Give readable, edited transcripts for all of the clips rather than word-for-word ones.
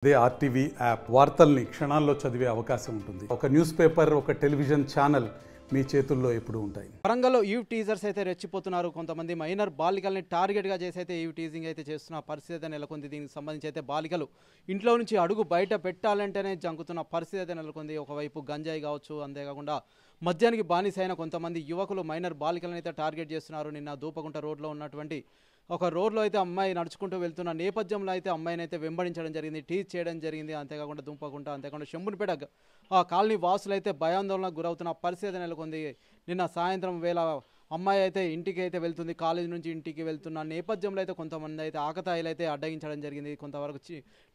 అదే RTV app వార్తల్ని క్షణాల్లో చదివే అవకాశం ఉంటుంది. ఒక న్యూస్ పేపర్, ఒక టెలివిజన్ ఛానల్ మీ చేతుల్లో ఎప్పుడూ ఉంటాయి. వరంగల్లో ఈవ్ టీజర్స్ అయితే రెచ్చిపోతున్నారు. కొంతమంది మైనర్ బాలికల్ని టార్గెట్గా చేసి అయితే ఈవ్ టీజింగ్ అయితే చేస్తున్న పరిస్థితి అయితే నెలకొంది. దీనికి సంబంధించి అయితే బాలికలు ఇంట్లో నుంచి అడుగు బయట పెట్టాలంటేనే జంకుతున్న పరిస్థితి అయితే నెలకొంది. ఒకవైపు గంజాయి కావచ్చు, అంతేకాకుండా మద్యానికి బానిసైన కొంతమంది యువకులు మైనర్ బాలికలను అయితే టార్గెట్ చేస్తున్నారు. నిన్న దూపగుంట రోడ్లో ఉన్నటువంటి ఒక రోడ్లో అయితే అమ్మాయి నడుచుకుంటూ వెళ్తున్న నేపథ్యంలో అయితే అమ్మాయిని అయితే వెంబడించడం జరిగింది, టీజ్ చేయడం జరిగింది. అంతేకాకుండా దుంపకుంట, అంతేకాకుండా శంభునిపేట ఆ కాలనీ వాసులు అయితే భయాందోళనకు గురవుతున్న పరిస్థితి నెలకొంది. నిన్న సాయంత్రం వేళ అమ్మాయి అయితే ఇంటికి అయితే వెళ్తుంది, కాలేజీ నుంచి ఇంటికి వెళ్తున్న నేపథ్యంలో అయితే కొంతమంది అయితే ఆకతాయిలు అయితే అడ్డగించడం జరిగింది, కొంతవరకు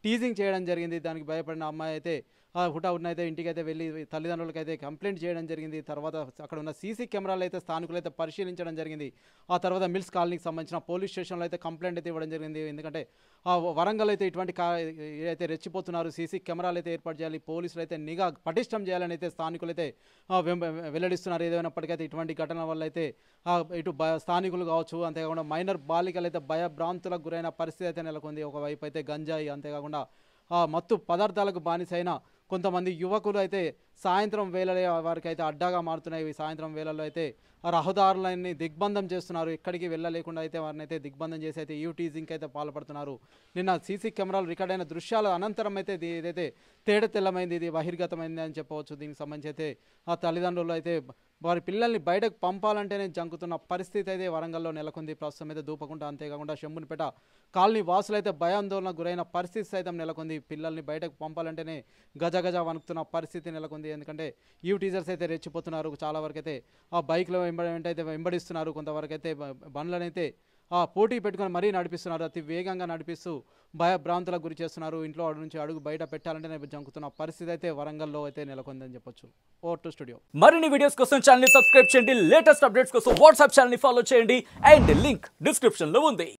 టీజింగ్ చేయడం జరిగింది. దానికి భయపడిన అమ్మాయి అయితే హుటాహుటిన అయితే ఇంటికి అయితే వెళ్ళి తల్లిదండ్రులకి అయితే కంప్లైంట్ చేయడం జరిగింది. తర్వాత అక్కడ ఉన్న సీసీ కెమెరాలు అయితే స్థానికులు అయితే పరిశీలించడం జరిగింది. ఆ తర్వాత మిల్స్ కాలనీకి సంబంధించిన పోలీస్ స్టేషన్లో అయితే కంప్లైంట్ అయితే ఇవ్వడం జరిగింది. ఎందుకంటే వరంగల్ అయితే ఇటువంటి అయితే రెచ్చిపోతున్నారు, సీసీ కెమెరాలు అయితే ఏర్పాటు చేయాలి, పోలీసులు అయితే నిఘా పటిష్టం చేయాలని అయితే స్థానికులు అయితే వెల్లడిస్తున్నారు. ఏదైనప్పటికైతే ఇటువంటి ఘటనల వల్ల అయితే ఇటు స్థానికులు కావచ్చు, అంతేకాకుండా మైనర్ బాలికలు అయితే భయభ్రాంతులకు గురైన పరిస్థితి అయితే నెలకొంది. ఒకవైపు అయితే గంజాయి, అంతేకాకుండా మత్తు పదార్థాలకు బానిసైన కొంతమంది యువకులు అయితే సాయంత్రం వేళ వారికి అయితే అడ్డాగా మారుతున్నాయి. సాయంత్రం వేళల్లో అయితే రహదారులన్నీ దిగ్బంధం చేస్తున్నారు, ఎక్కడికి వెళ్ళలేకుండా అయితే వారిని అయితే దిగ్బంధం చేసి అయితే ఈవ్ టీజింగ్కి అయితే పాల్పడుతున్నారు. నిన్న సీసీ కెమెరాలు రికార్డ్ అయిన దృశ్యాల అనంతరం అయితే ఇదైతే తేడతెల్లమైంది, ఇది బహిర్గతమైంది అని చెప్పవచ్చు. దీనికి సంబంధించి అయితే ఆ తల్లిదండ్రులు అయితే వారి పిల్లల్ని బయటకు పంపాలంటేనే జంకుతున్న పరిస్థితి అయితే వరంగల్లో నెలకొంది. ప్రస్తుతం అయితే దూపకుంట, అంతేకాకుండా శంభునిపేట కాలనీ వాసులు అయితే భయాందోళనకు గురైన పరిస్థితి సైతం నెలకొంది. పిల్లల్ని బయటకు పంపాలంటేనే గజగజ వణుకుతున్న పరిస్థితి నెలకొంది. ఎందుకంటే ఈవ్ టీజర్స్ అయితే రెచ్చిపోతున్నారు. చాలా వరకు అయితే ఆ బైక్లో అయితే వెంబడిస్తున్నారు, కొంతవరకు అయితే బండ్లను అయితే పోటీ పెట్టుకొని మరీ నడిపిస్తున్నారు, అతి వేగంగా నడిపిస్తూ భయభ్రాంతులకు గురి చేస్తున్నారు. ఇంట్లో నుంచి అడుగు బయట పెట్టాలంటేనే జంకుతున్న పరిస్థితి అయితే వరంగల్లో అయితే నెలకొందని చెప్పొచ్చు. Over to studio. మరిన్ని వీడియోస్ కోసం ఛానల్ ని సబ్స్క్రైబ్ చేయండి, లేటెస్ట్ అప్డేట్స్ కోసం వాట్సాప్ ఛానల్ ని ఫాలో చేయండి అండ్ లింక్ డిస్క్రిప్షన్ లో ఉంది.